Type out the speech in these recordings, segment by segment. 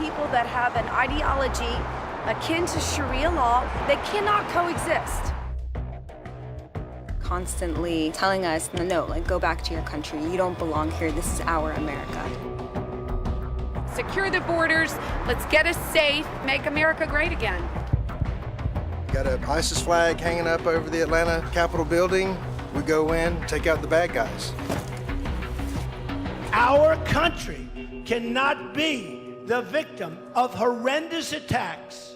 people that have an ideology akin to Sharia law. They cannot coexist. Constantly telling us, no, like, go back to your country. You don't belong here. This is our America. Secure the borders. Let's get us safe. Make America great again. Got an ISIS flag hanging up over the Atlanta Capitol building. We go in, take out the bad guys. Our country cannot be the victim of horrendous attacks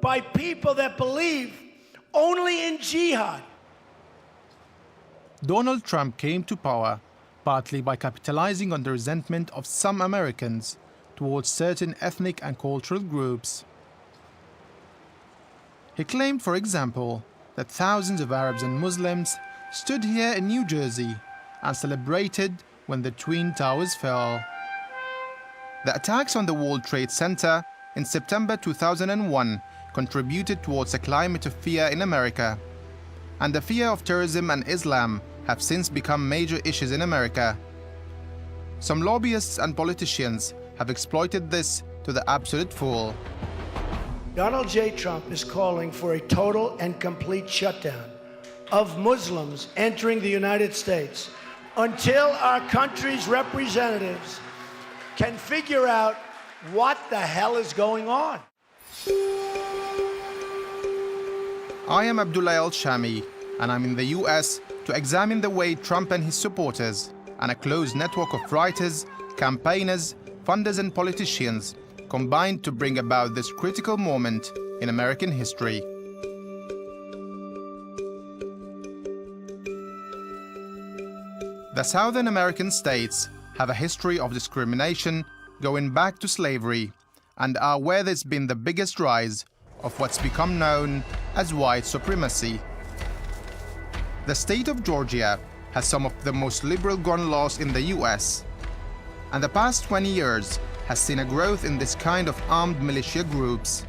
by people that believe only in jihad. Donald Trump came to power partly by capitalizing on the resentment of some Americans towards certain ethnic and cultural groups. He claimed, for example, that thousands of Arabs and Muslims stood here in New Jersey and celebrated when the Twin Towers fell. The attacks on the World Trade Center in September 2001 contributed towards a climate of fear in America, and the fear of terrorism and Islam have since become major issues in America. Some lobbyists and politicians have exploited this to the absolute full. Donald J. Trump is calling for a total and complete shutdown of Muslims entering the United States until our country's representatives can figure out what the hell is going on. I am Abdullah Al-Shami, and I'm in the US to examine the way Trump and his supporters, and a close network of writers, campaigners, funders and politicians combined to bring about this critical moment in American history. The Southern American states have a history of discrimination going back to slavery and are where there's been the biggest rise of what's become known as white supremacy. The state of Georgia has some of the most liberal gun laws in the US, and the past 20 years has seen a growth in this kind of armed militia groups.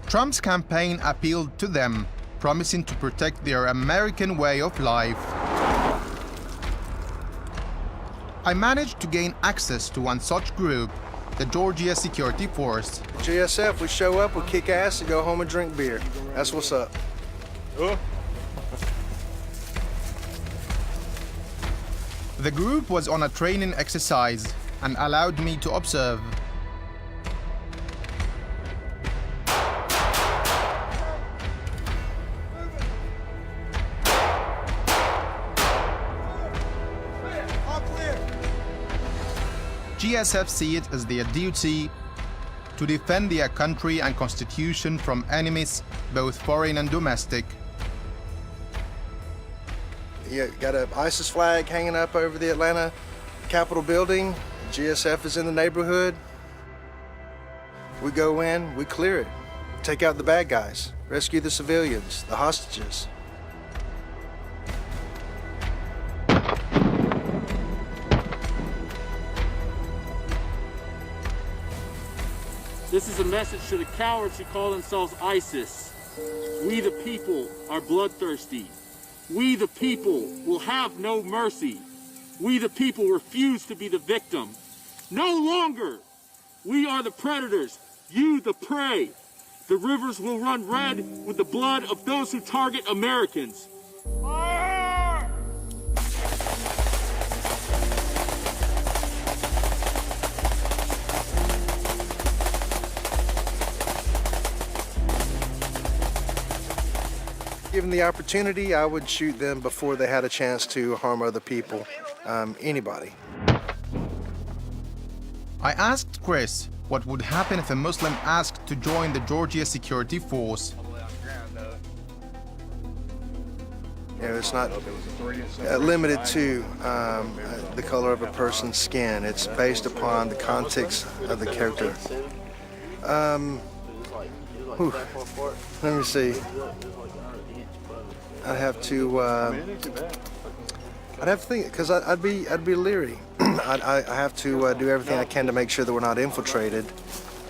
Trump's campaign appealed to them, promising to protect their American way of life. I managed to gain access to one such group, the Georgia Security Force. GSF, we show up, we kick ass, and go home and drink beer. That's what's up. The group was on a training exercise and allowed me to observe. GSF see it as their duty to defend their country and constitution from enemies, both foreign and domestic. You got an ISIS flag hanging up over the Atlanta Capitol building. GSF is in the neighborhood. We go in, we clear it, take out the bad guys, rescue the civilians, the hostages. This is a message to the cowards who call themselves ISIS. We the people are bloodthirsty. We the people will have no mercy. We the people refuse to be the victim. No longer. We are the predators, you the prey. The rivers will run red with the blood of those who target Americans. Fire! Given the opportunity, I would shoot them before they had a chance to harm other people, anybody. I asked Chris what would happen if a Muslim asked to join the Georgia Security Force. It's not limited to the color of a person's skin. It's based upon the context of the character. Let me see. I'd have to think, because I'd be leery. I have to do everything I can to make sure that we're not infiltrated.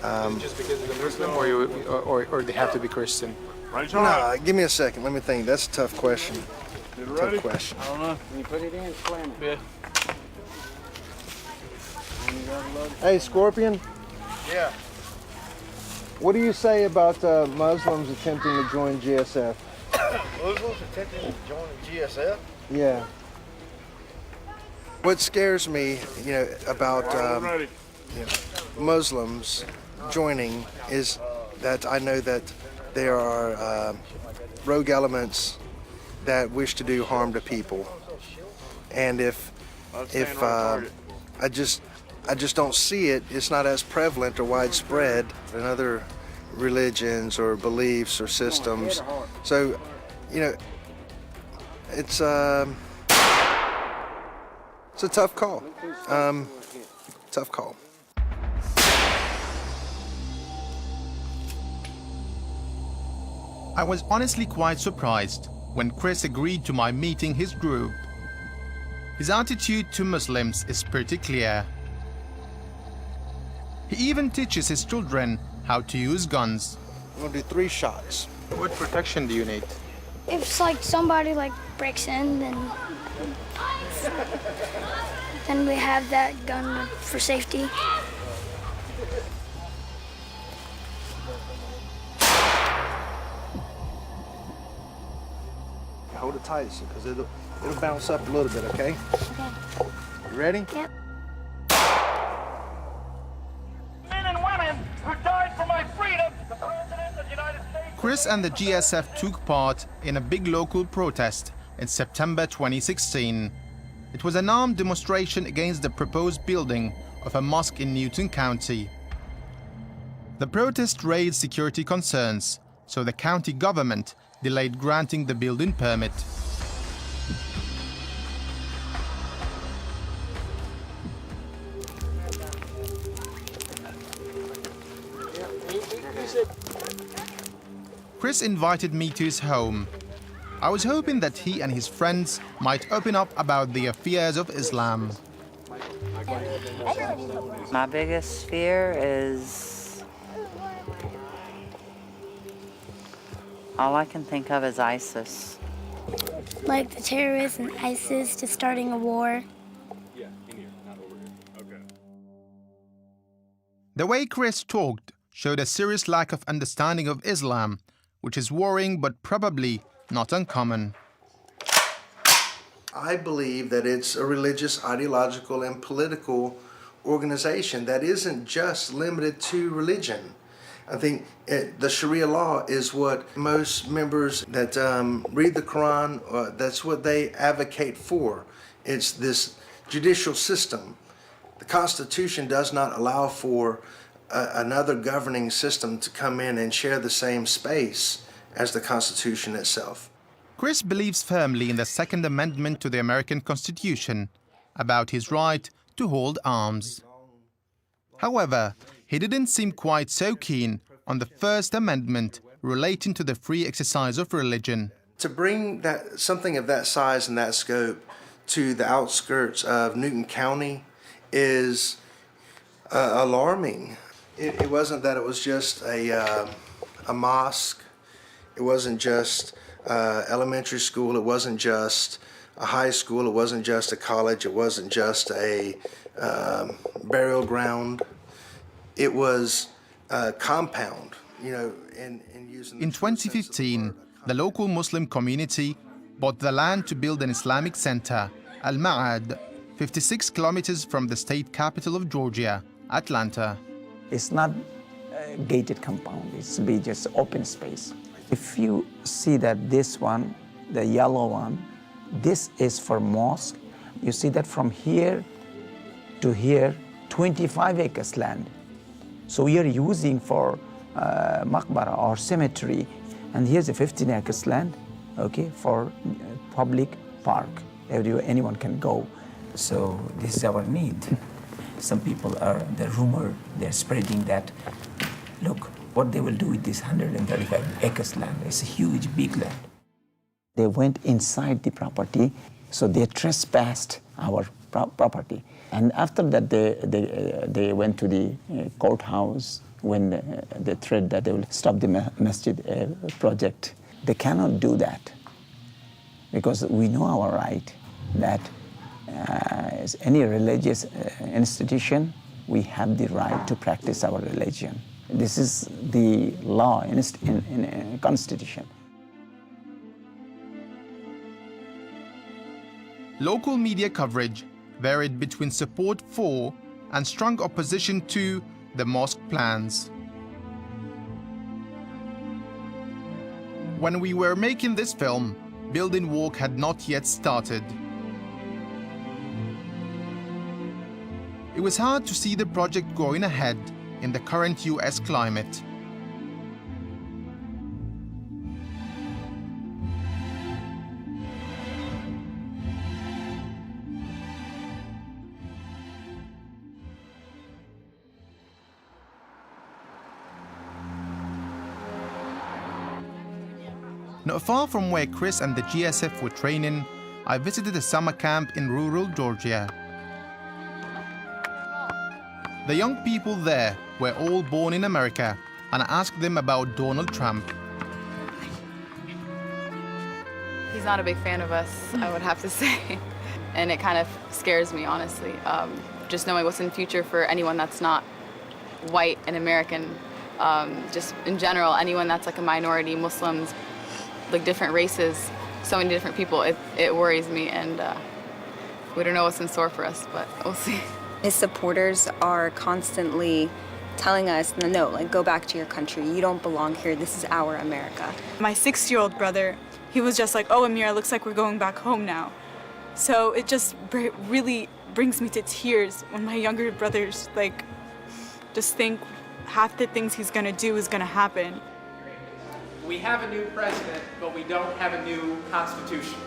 Just because they're Muslim, or they have to be Christian? No, give me a second. Let me think. That's a tough question. Tough question. I don't know. Can you put it in? Slam it. Yeah. Hey, Scorpion. Yeah. What do you say about Muslims attempting to join GSF? Muslims attempting to join the GSF? Yeah. What scares me, about Muslims joining is that I know that there are rogue elements that wish to do harm to people, and if I just don't see it. It's not as prevalent or widespread in other religions or beliefs or systems. So, it's a tough call. Tough call. I was honestly quite surprised when Chris agreed to my meeting his group. His attitude to Muslims is pretty clear. He even teaches his children how to use guns. I'm gonna do 3 shots. What protection do you need? If somebody breaks in, then we have that gun for safety. Hold it tight, because it'll bounce up a little bit, okay? Okay. You ready? Yep. Men and women who died for my freedom, the President of the United States. Chris and the GSF took part in a big local protest in September 2016. It was an armed demonstration against the proposed building of a mosque in Newton County. The protest raised security concerns, so the county government delayed granting the building permit. Chris invited me to his home. I was hoping that he and his friends might open up about the affairs of Islam. My biggest fear is all I can think of is ISIS. Like the terrorists and ISIS just starting a war. The way Chris talked showed a serious lack of understanding of Islam, which is worrying but probably not uncommon. I believe that it's a religious, ideological, and political organization that isn't just limited to religion. I think the Sharia law is what most members that read the Quran, that's what they advocate for. It's this judicial system. The Constitution does not allow for another governing system to come in and share the same space as the Constitution itself. Chris believes firmly in the Second Amendment to the American Constitution about his right to hold arms. However, he didn't seem quite so keen on the First Amendment relating to the free exercise of religion. To bring something of that size and that scope to the outskirts of Newton County is alarming. It wasn't that it was just a mosque. It wasn't just elementary school. It wasn't just a high school. It wasn't just a college. It wasn't just a burial ground. It was a compound, In 2015, the local Muslim community bought the land to build an Islamic center, Al-Ma'ad, 56 kilometers from the state capital of Georgia, Atlanta. It's not a gated compound, it's just open space. If you see that this one, the yellow one, this is for mosque, you see that from here to here, 25 acres land. So we are using for maqbara or cemetery, and here's a 15 acres land, okay, for public park. Anyone can go. So this is our need. Some people are, the rumor, they're spreading that, look, what they will do with this 135 acres land. It's a huge, big land. They went inside the property, so they trespassed our property. And after that, they went to the courthouse when they threatened that they will stop the masjid project. They cannot do that because we know our right that any religious institution, we have the right to practice our religion. This is the law in Constitution. Local media coverage varied between support for and strong opposition to the mosque plans. When we were making this film, building work had not yet started. It was hard to see the project going ahead in the current US climate. Not far from where Chris and the GSF were training, I visited a summer camp in rural Georgia. The young people there were all born in America, and I asked them about Donald Trump. He's not a big fan of us, I would have to say. And it kind of scares me, honestly. Just knowing what's in the future for anyone that's not white and American. Just in general, anyone that's like a minority, Muslims, like different races, so many different people, it worries me, and we don't know what's in store for us, but we'll see. His supporters are constantly telling us, no, like, go back to your country. You don't belong here. This is our America. My 6-year-old brother, he was just like, oh, Amira, looks like we're going back home now. So it just really brings me to tears when my younger brothers, like, just think half the things he's gonna do is gonna happen. We have a new president, but we don't have a new constitution.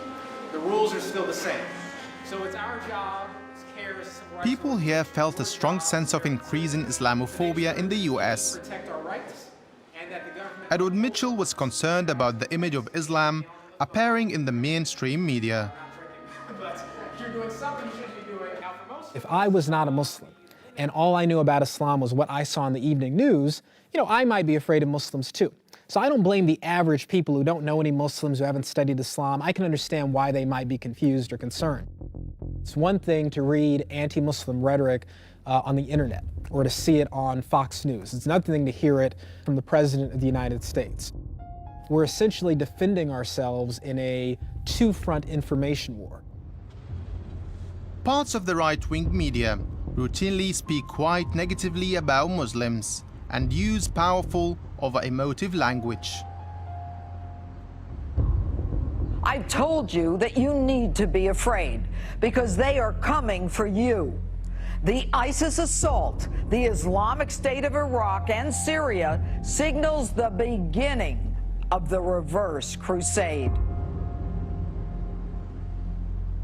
The rules are still the same. So it's our job as carers of rights. People here felt a strong sense of increasing Islamophobia in the US. Protect our rights, and that the government... Edward Mitchell was concerned about the image of Islam appearing in the mainstream media. But if you're doing something you shouldn't be doing. Now, for most... If I was not a Muslim, and all I knew about Islam was what I saw in the evening news, I might be afraid of Muslims too. So I don't blame the average people who don't know any Muslims, who haven't studied Islam. I can understand why they might be confused or concerned. It's one thing to read anti-Muslim rhetoric on the internet or to see it on Fox News. It's another thing to hear it from the President of the United States. We're essentially defending ourselves in a two-front information war. Parts of the right-wing media routinely speak quite negatively about Muslims and use powerful over emotive language. I've told you that you need to be afraid because they are coming for you. The ISIS assault, the Islamic State of Iraq and Syria signals the beginning of the reverse crusade.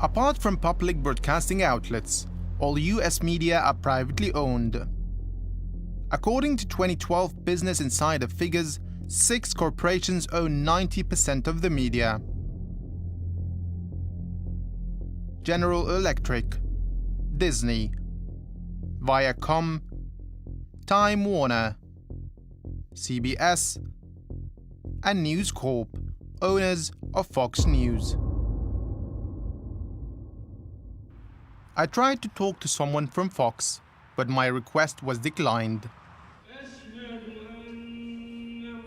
Apart from public broadcasting outlets, all US media are privately owned. According to 2012 Business Insider figures, 6 corporations own 90% of the media. General Electric, Disney, Viacom, Time Warner, CBS, and News Corp, owners of Fox News. I tried to talk to someone from Fox, but my request was declined.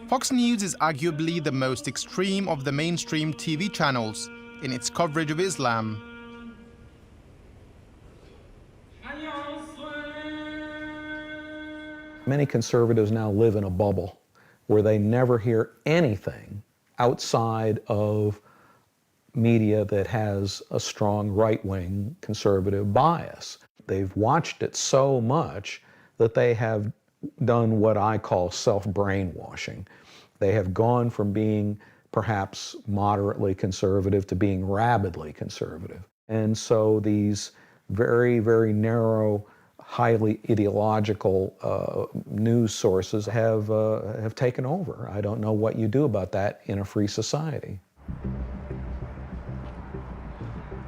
Fox News is arguably the most extreme of the mainstream TV channels in its coverage of Islam. Many conservatives now live in a bubble where they never hear anything outside of media that has a strong right-wing conservative bias. They've watched it so much that they have done what I call self-brainwashing. They have gone from being perhaps moderately conservative to being rabidly conservative. And so these very, very narrow, highly ideological news sources have taken over. I don't know what you do about that in a free society.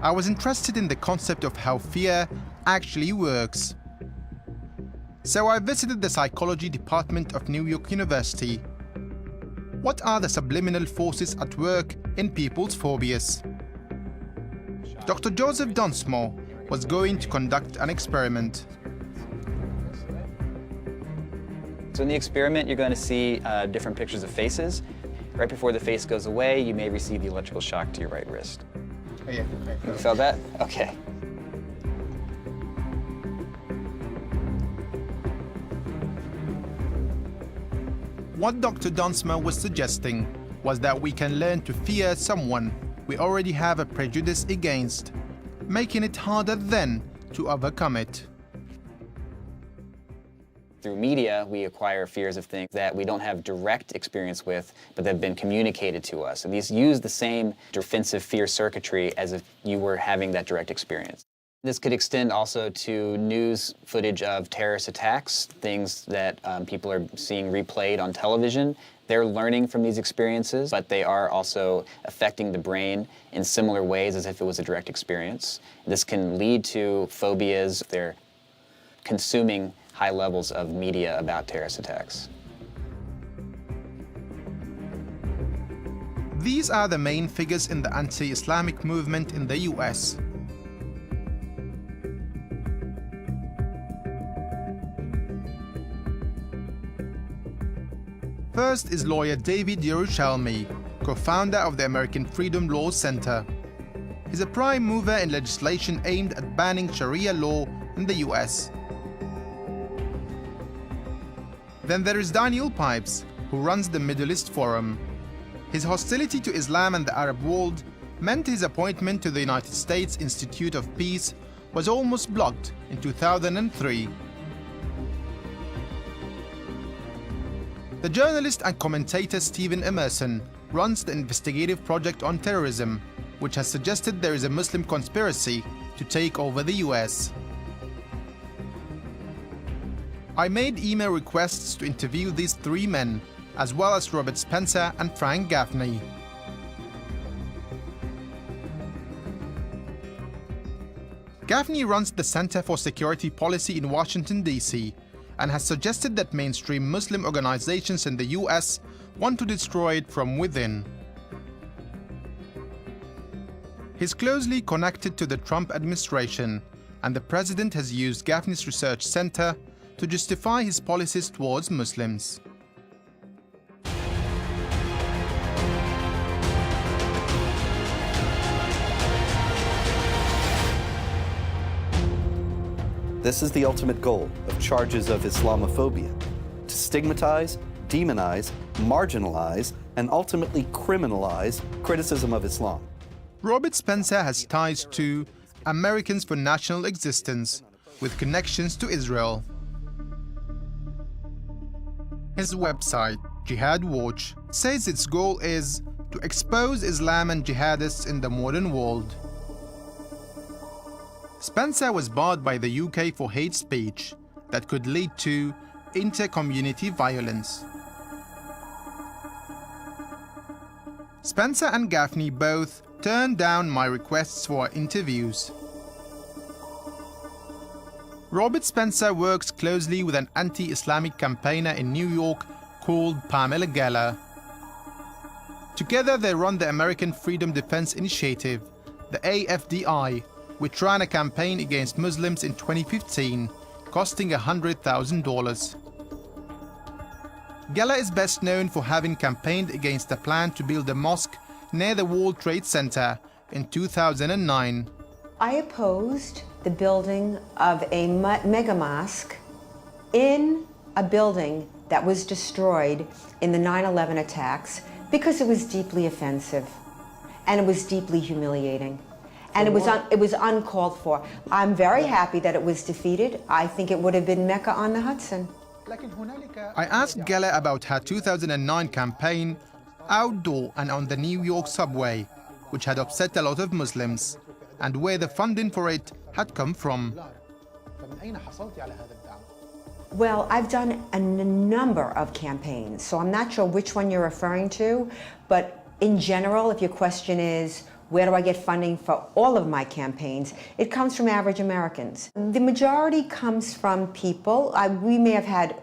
I was interested in the concept of how fear actually works. So I visited the psychology department of New York University. What are the subliminal forces at work in people's phobias? Dr. Joseph Dunsmore was going to conduct an experiment. So in the experiment, you're going to see different pictures of faces. Right before the face goes away, you may receive the electrical shock to your right wrist. Oh, yeah. You felt that? Okay. What Dr. Dunsma was suggesting was that we can learn to fear someone we already have a prejudice against, making it harder then to overcome it. Through media, we acquire fears of things that we don't have direct experience with, but that have been communicated to us. And these use the same defensive fear circuitry as if you were having that direct experience. This could extend also to news footage of terrorist attacks, things that people are seeing replayed on television. They're learning from these experiences, but they are also affecting the brain in similar ways as if it was a direct experience. This can lead to phobias. They're consuming high levels of media about terrorist attacks. These are the main figures in the anti-Islamic movement in the US. First is lawyer David Yerushalmi, co-founder of the American Freedom Law Center. He's a prime mover in legislation aimed at banning Sharia law in the US. Then there is Daniel Pipes, who runs the Middle East Forum. His hostility to Islam and the Arab world meant his appointment to the United States Institute of Peace was almost blocked in 2003. The journalist and commentator Stephen Emerson runs the investigative project on terrorism, which has suggested there is a Muslim conspiracy to take over the US. I made email requests to interview these three men, as well as Robert Spencer and Frank Gaffney. Gaffney runs the Center for Security Policy in Washington, D.C., and has suggested that mainstream Muslim organizations in the US want to destroy it from within. He's closely connected to the Trump administration, and the president has used Gaffney's research center to justify his policies towards Muslims. This is the ultimate goal of charges of Islamophobia: to stigmatize, demonize, marginalize, and ultimately criminalize criticism of Islam. Robert Spencer has ties to Americans for National Existence, with connections to Israel. His website, Jihad Watch, says its goal is to expose Islam and jihadists in the modern world. Spencer was barred by the UK for hate speech that could lead to inter-community violence. Spencer and Gaffney both turned down my requests for interviews. Robert Spencer works closely with an anti-Islamic campaigner in New York called Pamela Geller. Together they run the American Freedom Defense Initiative, the AFDI, which ran a campaign against Muslims in 2015, costing $100,000. Geller is best known for having campaigned against a plan to build a mosque near the World Trade Center in 2009. I opposed the building of a mega mosque in a building that was destroyed in the 9/11 attacks because it was deeply offensive and it was deeply humiliating. And it was uncalled for. I'm very happy that it was defeated. I think it would have been Mecca on the Hudson. I asked Geller about her 2009 campaign outdoor and on the New York subway, which had upset a lot of Muslims, and where the funding for it had come from. Well, I've done a number of campaigns, so I'm not sure which one you're referring to, but in general, if your question is, where do I get funding for all of my campaigns? It comes from average Americans. The majority comes from people. We may have had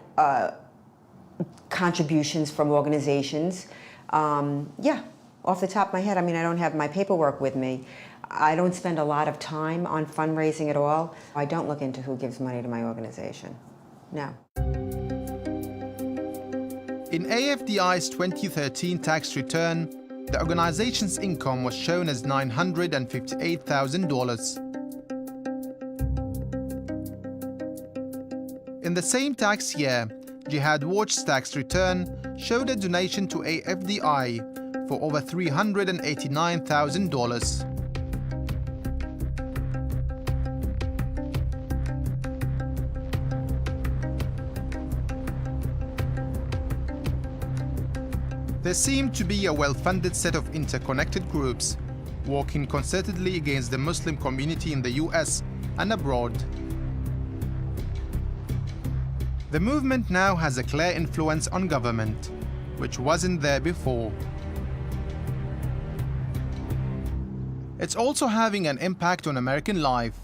contributions from organizations. Yeah, off the top of my head, I mean, I don't have my paperwork with me. I don't spend a lot of time on fundraising at all. I don't look into who gives money to my organization. No. In AFDI's 2013 tax return, the organization's income was shown as $958,000. In the same tax year, Jihad Watch's tax return showed a donation to AFDI for over $389,000. There seemed to be a well-funded set of interconnected groups working concertedly against the Muslim community in the US and abroad. The movement now has a clear influence on government, which wasn't there before. It's also having an impact on American life.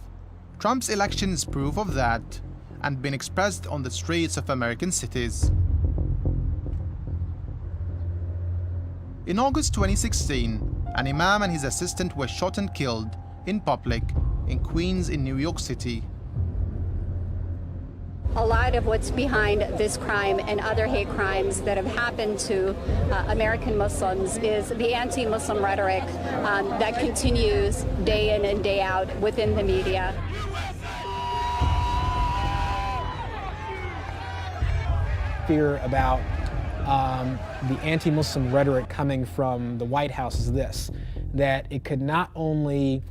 Trump's election is proof of that, and been expressed on the streets of American cities. In August 2016, an imam and his assistant were shot and killed in public in Queens in New York City. A lot of what's behind this crime and other hate crimes that have happened to American Muslims is the anti-Muslim rhetoric that continues day in and day out within the media. Fear about the anti-Muslim rhetoric coming from the White House is this, that it could not only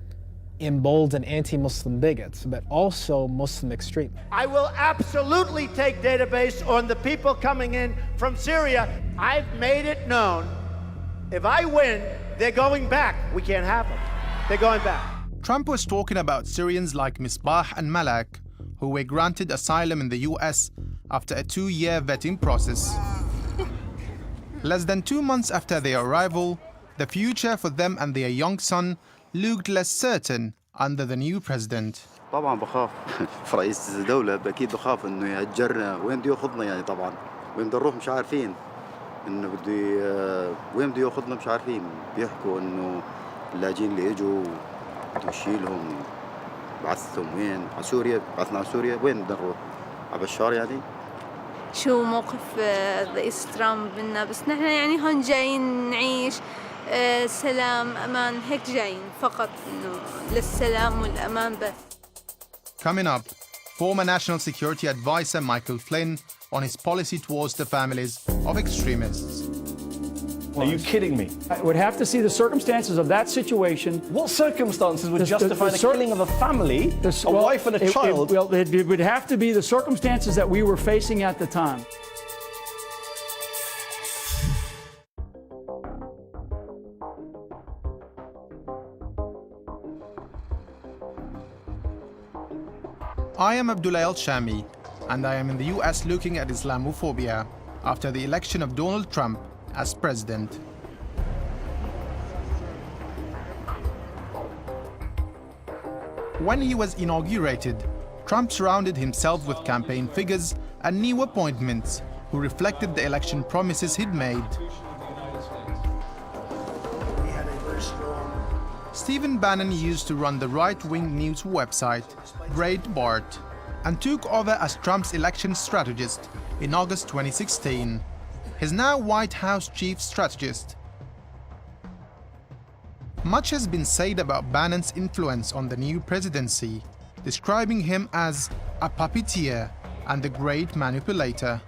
embolden anti-Muslim bigots, but also Muslim extremists. I will absolutely take database on the people coming in from Syria. I've made it known, if I win, they're going back. We can't have them. They're going back. Trump was talking about Syrians like Misbah and Malak, who were granted asylum in the US after a 2-year vetting process. Less than 2 months after their arrival, the future for them and their young son looked less certain under the new president. طبعا بخاف في رئيس الدولة أكيد بخاف إنه يهجرنا وين بده ياخذنا يعني طبعا وين بدنا نروح مش عارفين إنه وين بده ياخذنا مش عارفين بيحكوا إنه اللاجئين اللي إجوا بده يشيلهم بعثهم وين على سوريا بعثنا على سوريا وين بدنا نروح على بشار يعني شو موقف رئيس ترامب منا بس نحن يعني هون جايين نعيش سلام أمان هيك جايين فقط إنه للسلام والأمان بس. Coming up, former National Security Advisor Michael Flynn on his policy towards the families of extremists. Are you kidding me? I would have to see the circumstances of that situation. What circumstances would justify the killing of a family, a wife and a child? It would have to be the circumstances that we were facing at the time. I am Abdullah El-Shami, and I am in the US looking at Islamophobia after the election of Donald Trump as president. When he was inaugurated, Trump surrounded himself with campaign figures and new appointments who reflected the election promises he'd made. Stephen Bannon used to run the right-wing news website Breitbart and took over as Trump's election strategist in August 2016. He's now White House chief strategist. Much has been said about Bannon's influence on the new presidency, describing him as a puppeteer and the great manipulator.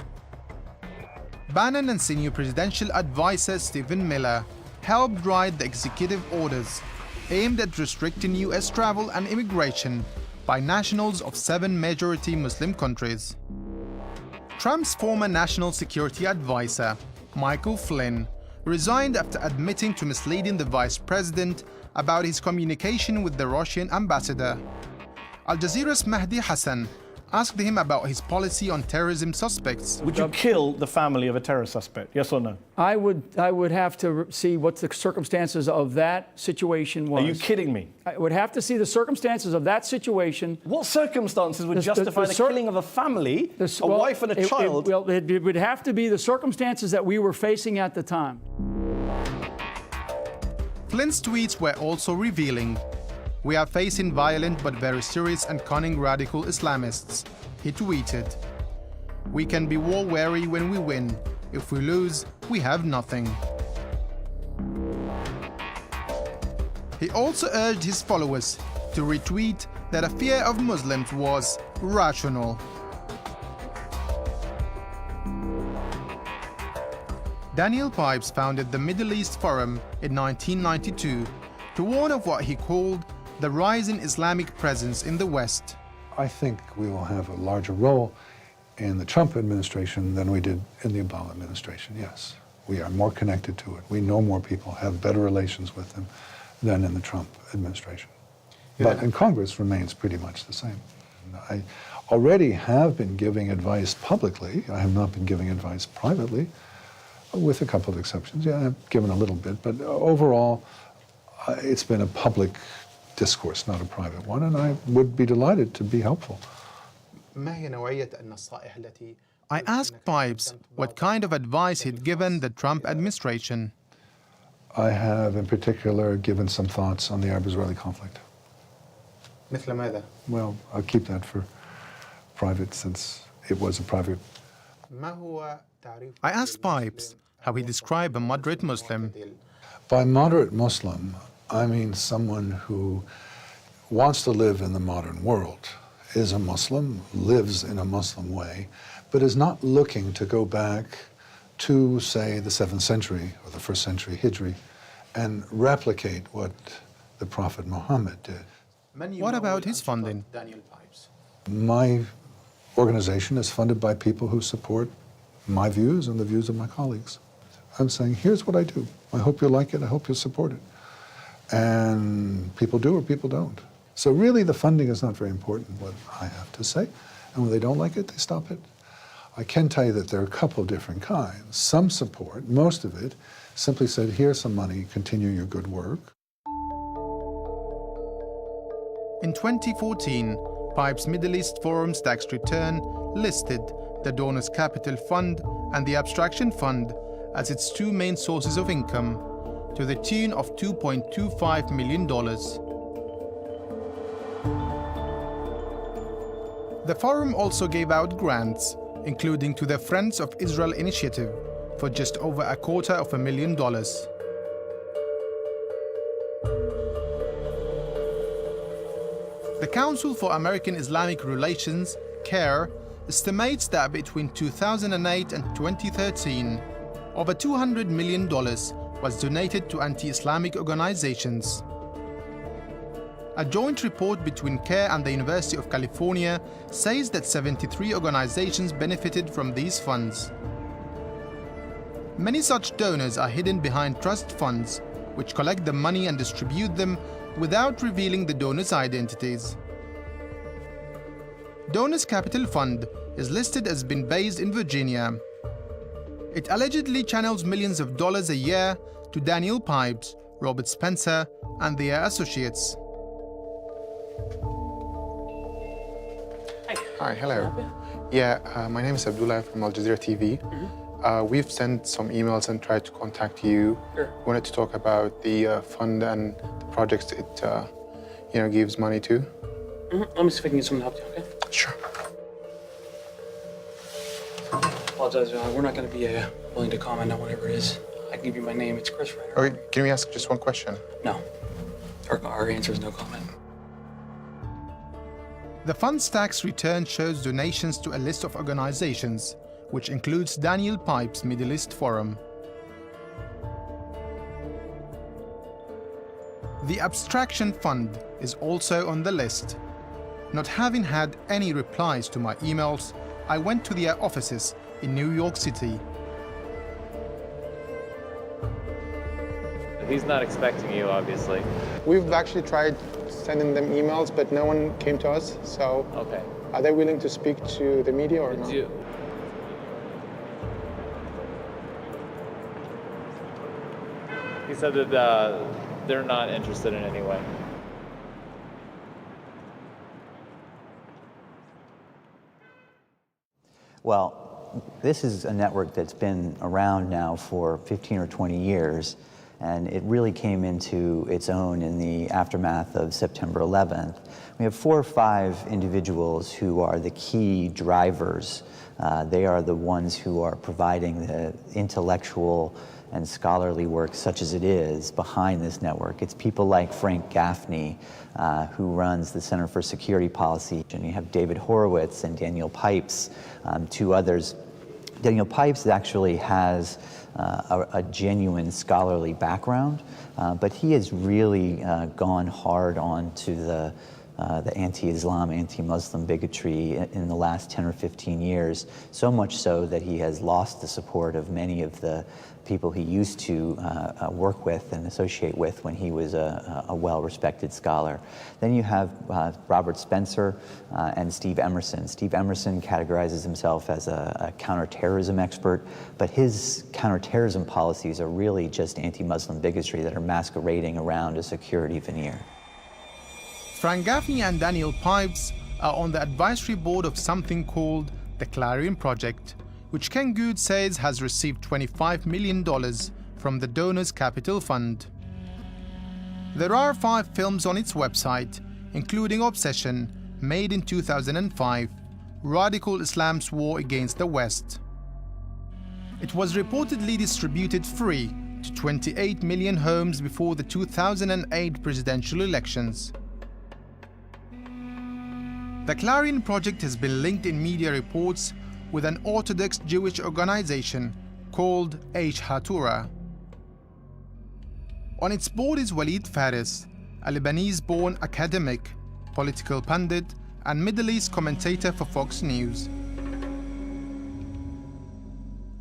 Bannon and senior presidential advisor Stephen Miller helped write the executive orders aimed at restricting US travel and immigration by nationals of 7 majority Muslim countries. Trump's former national security advisor, Michael Flynn, resigned after admitting to misleading the vice president about his communication with the Russian ambassador. Al Jazeera's Mahdi Hassan asked him about his policy on terrorism suspects. Would you kill the family of a terror suspect? Yes or no? I would have to see what the circumstances of that situation was. Are you kidding me? I would have to see the circumstances of that situation. What circumstances would justify the killing of a family, a wife and a child? It would have to be the circumstances that we were facing at the time. Flynn's tweets were also revealing. "We are facing violent but very serious and cunning radical Islamists," he tweeted. "We can be war-weary when we win, If we lose, we have nothing. He also urged his followers to retweet that a fear of Muslims was rational. Daniel Pipes founded the Middle East Forum in 1992 to warn of what he called the rising Islamic presence in the West. I think we will have a larger role in the Trump administration than we did in the Obama administration, yes. We are more connected to it. We know more people, have better relations with them than in the Trump administration. But in Congress remains pretty much the same. I already have been giving advice publicly. I have not been giving advice privately, with a couple of exceptions. Yeah, I've given a little bit, but overall, it's been a public discourse, not a private one, and I would be delighted to be helpful. I asked Pipes what kind of advice he'd given the Trump administration. I have, in particular, given some thoughts on the Arab-Israeli conflict. Well, I'll keep that for private, since it was a private. I asked Pipes how he described a moderate Muslim. By moderate Muslim, I mean someone who wants to live in the modern world, is a Muslim, lives in a Muslim way, but is not looking to go back to, say, the 7th century or the 1st century Hijri and replicate what the Prophet Muhammad did. What about his funding? My organization is funded by people who support my views and the views of my colleagues. I'm saying, here's what I do. I hope you like it. I hope you support it. And people do or people don't. So really the funding is not very important, what I have to say. And when they don't like it, they stop it. I can tell you that there are a couple of different kinds. Some support, most of it, simply said, here's some money, continue your good work. In 2014, Pipes Middle East Forum's tax return listed the Donors Capital Fund and the Abstraction Fund as its two main sources of income, to the tune of $2.25 million. The forum also gave out grants, including to the Friends of Israel initiative, for just over $250,000. The Council for American Islamic Relations, CARE, estimates that between 2008 and 2013, over $200 million was donated to anti-Islamic organizations. A joint report between CARE and the University of California says that 73 organizations benefited from these funds. Many such donors are hidden behind trust funds, which collect the money and distribute them without revealing the donors' identities. Donors Capital Fund is listed as being based in Virginia. It allegedly channels millions of dollars a year to Daniel Pipes, Robert Spencer, and their associates. Hi, hello. Yeah, my name is Abdullah from Al Jazeera TV. We've sent some emails and tried to contact you. Sure. We wanted to talk about the fund and the projects it gives money to. Let me see if I can get someone to help you, okay? Sure. Apologize, we're not going to be willing to comment on whatever it is. I can give you my name. It's Chris Ryder. Okay, can we ask just one question? No. Our answer is no comment. The fund's tax return shows donations to a list of organizations, which includes Daniel Pipes' Middle East Forum. The Abstraction Fund is also on the list. Not having had any replies to my emails, I went to their offices in New York City. He's not expecting you, obviously. We've actually tried sending them emails, but no one came to us, so... Okay. Are they willing to speak to the media or not? He said that they're not interested in any way. Well, this is a network that's been around now for 15 or 20 years, and it really came into its own in the aftermath of September 11th. We have 4 or 5 individuals who are the key drivers They are the ones who are providing the intellectual and scholarly work, such as it is, behind this network. It's people like Frank Gaffney, who runs the Center for Security Policy, and you have David Horowitz and Daniel Pipes, two others. Daniel Pipes actually has a genuine scholarly background, but he has really gone hard onto the anti-Islam, anti-Muslim bigotry in the last 10 or 15 years, so much so that he has lost the support of many of the people he used to work with and associate with when he was a well-respected scholar. Then you have Robert Spencer and Steve Emerson. Steve Emerson categorizes himself as a counterterrorism expert, but his counterterrorism policies are really just anti-Muslim bigotry that are masquerading around a security veneer. Frank Gaffney and Daniel Pipes are on the advisory board of something called the Clarion Project, which Ken Good says has received $25 million from the Donors Capital Fund. There are 5 films on its website, including Obsession, made in 2005, Radical Islam's War Against the West. It was reportedly distributed free to 28 million homes before the 2008 presidential elections. The Clarion Project has been linked in media reports with an Orthodox Jewish organization called Aish HaTorah. On its board is Walid Faris, a Lebanese-born academic, political pundit, and Middle East commentator for Fox News.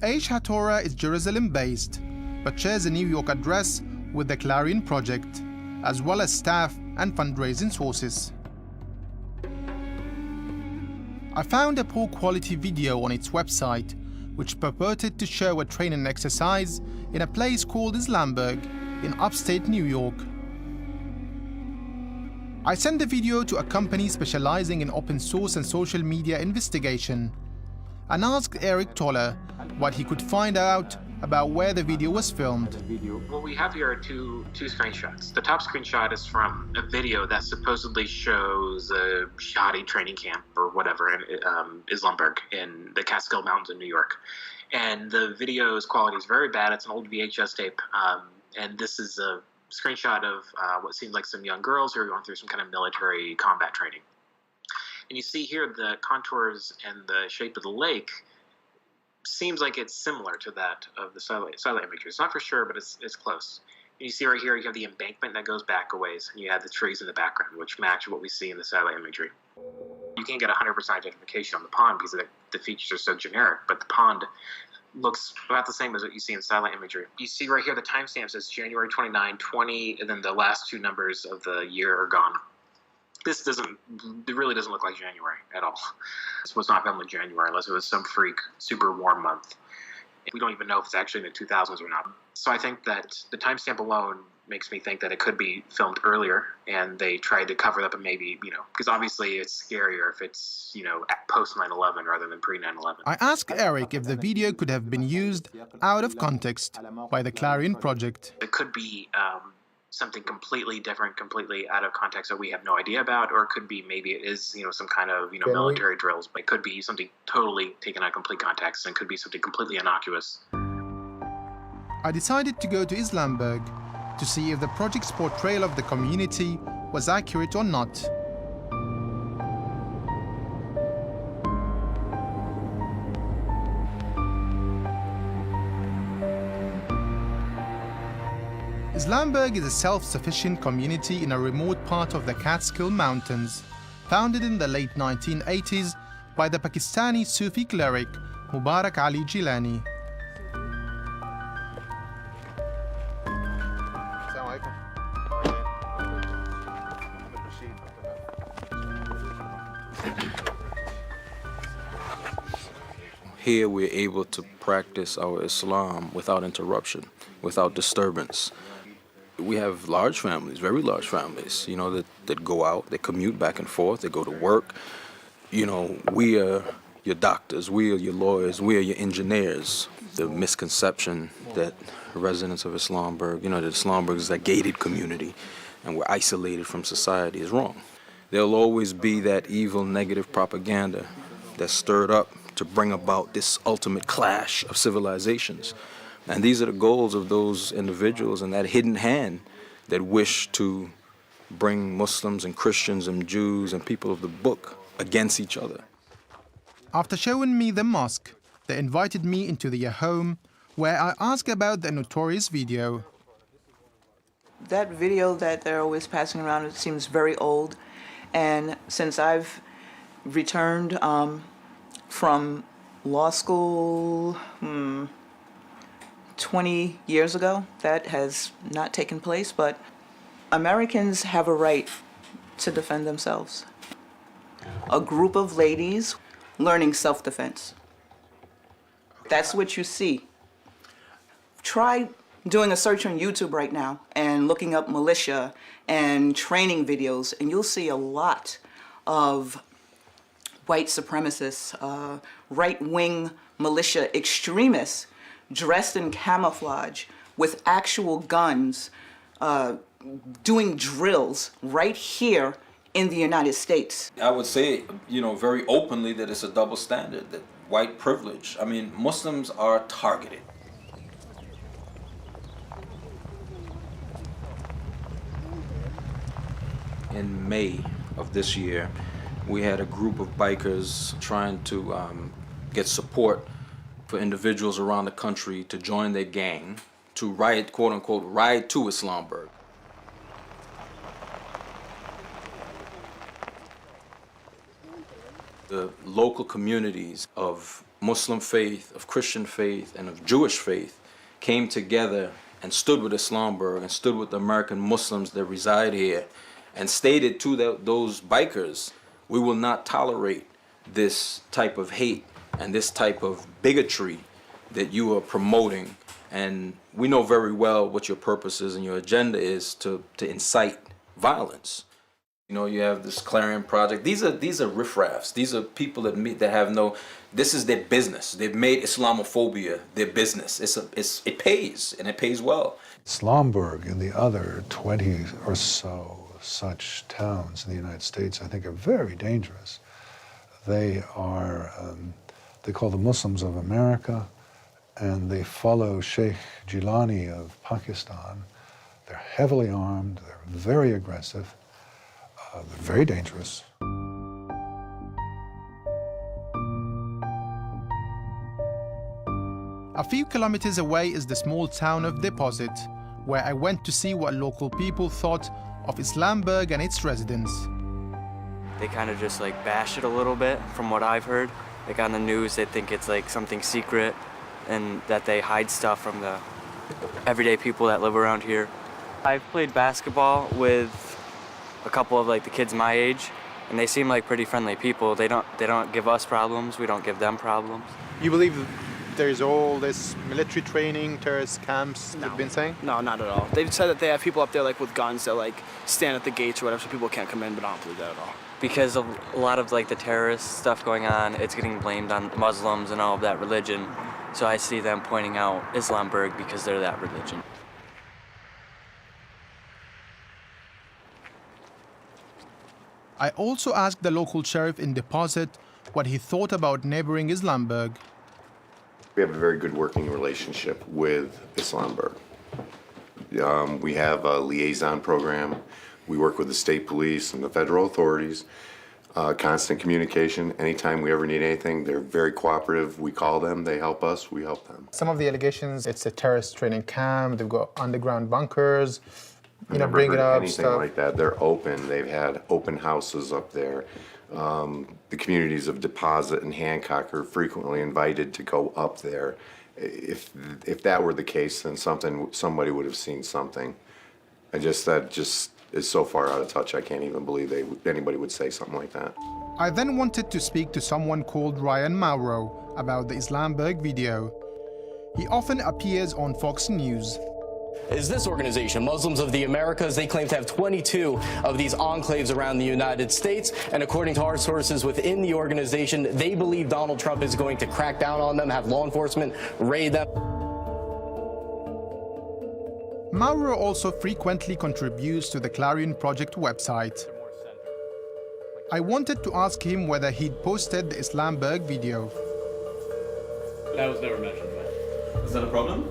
Aish HaTorah is Jerusalem-based, but shares a New York address with the Clarion Project, as well as staff and fundraising sources. I found a poor quality video on its website, which purported to show a training exercise in a place called Islamberg in upstate New York. I sent the video to a company specializing in open source and social media investigation and asked Eric Toller what he could find out about where the video was filmed. What we have here are two screenshots. The top screenshot is from a video that supposedly shows a jihadi training camp or whatever in Islamberg in the Catskill Mountains in New York. And the video's quality is very bad. It's an old VHS tape. And this is a screenshot of what seems like some young girls who are going through some kind of military combat training. And you see here the contours and the shape of the lake seems like it's similar to that of the satellite imagery. It's not for sure, but it's close. And you see right here, you have the embankment that goes back a ways, and you have the trees in the background, which match what we see in the satellite imagery. You can't get 100% identification on the pond because the features are so generic, but the pond looks about the same as what you see in satellite imagery. You see right here the timestamp says January 29, 20, and then the last 2 numbers of the year are gone. It really doesn't look like January at all. This was not filmed in January unless it was some freak super warm month. We don't even know if it's actually in the 2000s or not. So I think that the timestamp alone makes me think that it could be filmed earlier and they tried to cover it up and maybe, because obviously it's scarier if it's, post 9/11 rather than pre 9/11. I asked Eric if the video could have been used out of context by the Clarion Project. It could be something completely different, completely out of context that we have no idea about, or it could be maybe it is, some kind of, military drills, but it could be something totally taken out of complete context and could be something completely innocuous. I decided to go to Islamberg to see if the project's portrayal of the community was accurate or not. Islamberg is a self-sufficient community in a remote part of the Catskill Mountains, founded in the late 1980s by the Pakistani Sufi cleric Mubarak Ali Jilani. Here we're able to practice our Islam without interruption, without disturbance. We have large families, very large families, that go out, they commute back and forth, they go to work. We are your doctors, we are your lawyers, we are your engineers. The misconception that residents of Islamberg, that Islamberg is a gated community and we're isolated from society is wrong. There'll always be that evil, negative propaganda that's stirred up to bring about this ultimate clash of civilizations. And these are the goals of those individuals and that hidden hand that wish to bring Muslims and Christians and Jews and people of the book against each other. After showing me the mosque, they invited me into their home, where I asked about the notorious video. That video that they're always passing around, it seems very old. And since I've returned from law school 20 years ago, that has not taken place, but Americans have a right to defend themselves. A group of ladies learning self-defense. That's what you see. Try doing a search on YouTube right now and looking up militia and training videos, and you'll see a lot of white supremacists, right-wing militia extremists dressed in camouflage with actual guns, doing drills right here in the United States. I would say, very openly that it's a double standard, that white privilege. I mean, Muslims are targeted. In May of this year, we had a group of bikers trying to get support for individuals around the country to join their gang to ride, quote unquote, ride to Islamburg. The local communities of Muslim faith, of Christian faith, and of Jewish faith came together and stood with Islamburg and stood with the American Muslims that reside here and stated to those bikers, we will not tolerate this type of hate and this type of bigotry that you are promoting. And we know very well what your purpose is and your agenda is to incite violence. You have this Clarion Project. These are riffraffs. These are people that have no. This is their business. They've made Islamophobia their business. It pays, and it pays well. Islamburg and the other 20 or so such towns in the United States, I think, are very dangerous. They are, they call the Muslims of America, and they follow Sheikh Jilani of Pakistan. They're heavily armed, they're very aggressive, they're very dangerous. A few kilometers away is the small town of Deposit, where I went to see what local people thought of Islamburg and its residents. They kind of just bash it a little bit, from what I've heard. On the news, they think it's something secret and that they hide stuff from the everyday people that live around here. I've played basketball with a couple of the kids my age, and they seem like pretty friendly people. They don't give us problems, we don't give them problems. You believe there's all this military training, terrorist camps, they've been saying? No, not at all. They've said that they have people up there with guns that stand at the gates or whatever so people can't come in, but I don't believe that at all. Because of a lot of the terrorist stuff going on, it's getting blamed on Muslims and all of that religion. So I see them pointing out Islamburg because they're that religion. I also asked the local sheriff in Deposit what he thought about neighboring Islamburg. We have a very good working relationship with Islamburg. We have a liaison program. We work with the state police and the federal authorities. Constant communication. Anytime we ever need anything, they're very cooperative. We call them, they help us, we help them. Some of the allegations, it's a terrorist training camp, they've got underground bunkers, bring it up, anything stuff. like that. They're open. They've had open houses up there. The communities of Deposit and Hancock are frequently invited to go up there. If that were the case, then somebody would have seen something. That just is so far out of touch. I can't even believe anybody would say something like that. I then wanted to speak to someone called Ryan Mauro about the Islamburg video. He often appears on Fox News. Is this organization, Muslims of the Americas. They claim to have 22 of these enclaves around the United States. And according to our sources within the organization, they believe Donald Trump is going to crack down on them, have law enforcement raid them. Mauro also frequently contributes to the Clarion Project website. I wanted to ask him whether he'd posted the Islamburg video. That was never mentioned. Is that a problem?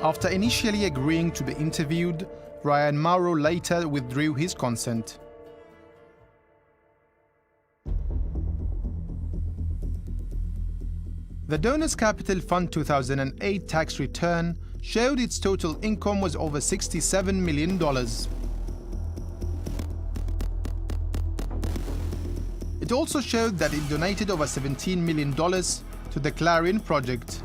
After initially agreeing to be interviewed, Ryan Mauro later withdrew his consent. The Donors Capital Fund 2008 tax return showed its total income was over $67 million. It also showed that it donated over $17 million to the Clarion Project.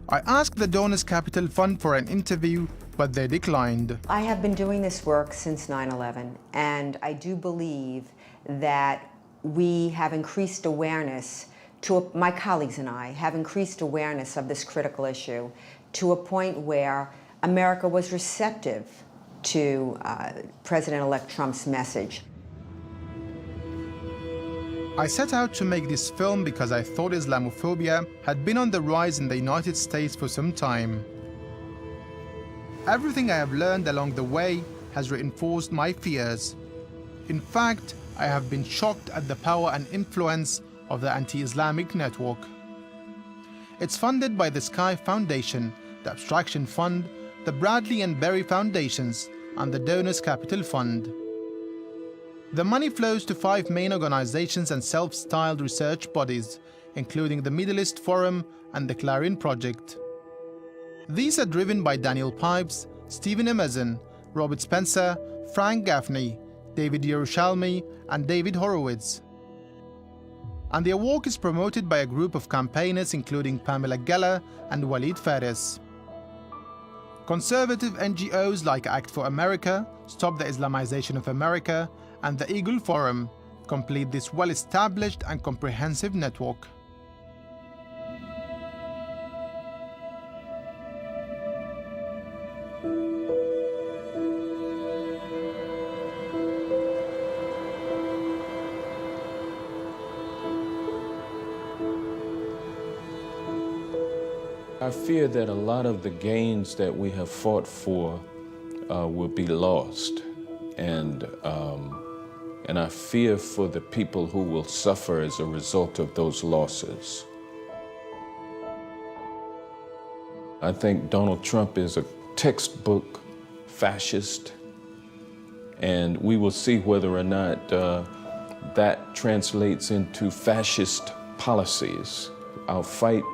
I asked the Donors Capital Fund for an interview, but they declined. I have been doing this work since 9/11, and I do believe that we have increased awareness my colleagues and I have increased awareness of this critical issue to a point where America was receptive to President-elect Trump's message. I set out to make this film because I thought Islamophobia had been on the rise in the United States for some time. Everything I have learned along the way has reinforced my fears. In fact, I have been shocked at the power and influence of the anti-Islamic network. It's funded by the Sky Foundation, the Abstraction Fund, the Bradley and Berry Foundations, and the Donors Capital Fund. The money flows to 5 main organizations and self-styled research bodies, including the Middle East Forum and the Clarion Project. These are driven by Daniel Pipes, Stephen Emerson, Robert Spencer, Frank Gaffney, David Yerushalmi, and David Horowitz. And their work is promoted by a group of campaigners including Pamela Geller and Walid Fares. Conservative NGOs like Act for America, Stop the Islamization of America, and the Eagle Forum complete this well-established and comprehensive network. I fear that a lot of the gains that we have fought for will be lost. And I fear for the people who will suffer as a result of those losses. I think Donald Trump is a textbook fascist, and we will see whether or not that translates into fascist policies. I'll fight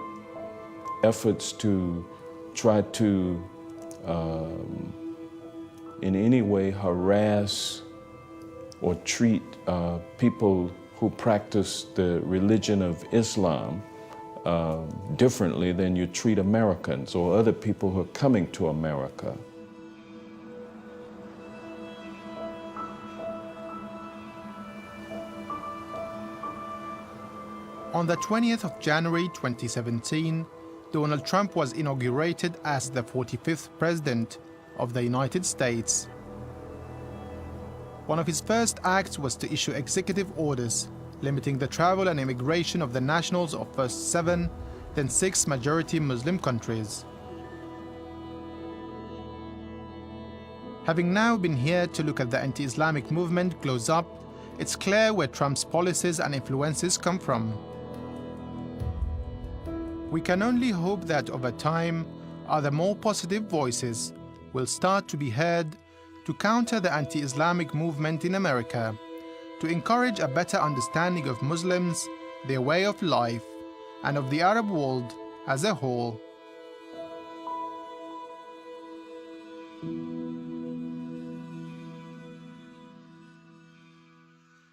efforts to try to, in any way, harass or treat people who practice the religion of Islam differently than you treat Americans or other people who are coming to America. On the 20th of January 2017, Donald Trump was inaugurated as the 45th President of the United States. One of his first acts was to issue executive orders limiting the travel and immigration of the nationals of first 7, then 6 majority Muslim countries. Having now been here to look at the anti-Islamic movement close up, it's clear where Trump's policies and influences come from. We can only hope that over time, other more positive voices will start to be heard to counter the anti-Islamic movement in America, to encourage a better understanding of Muslims, their way of life, and of the Arab world as a whole.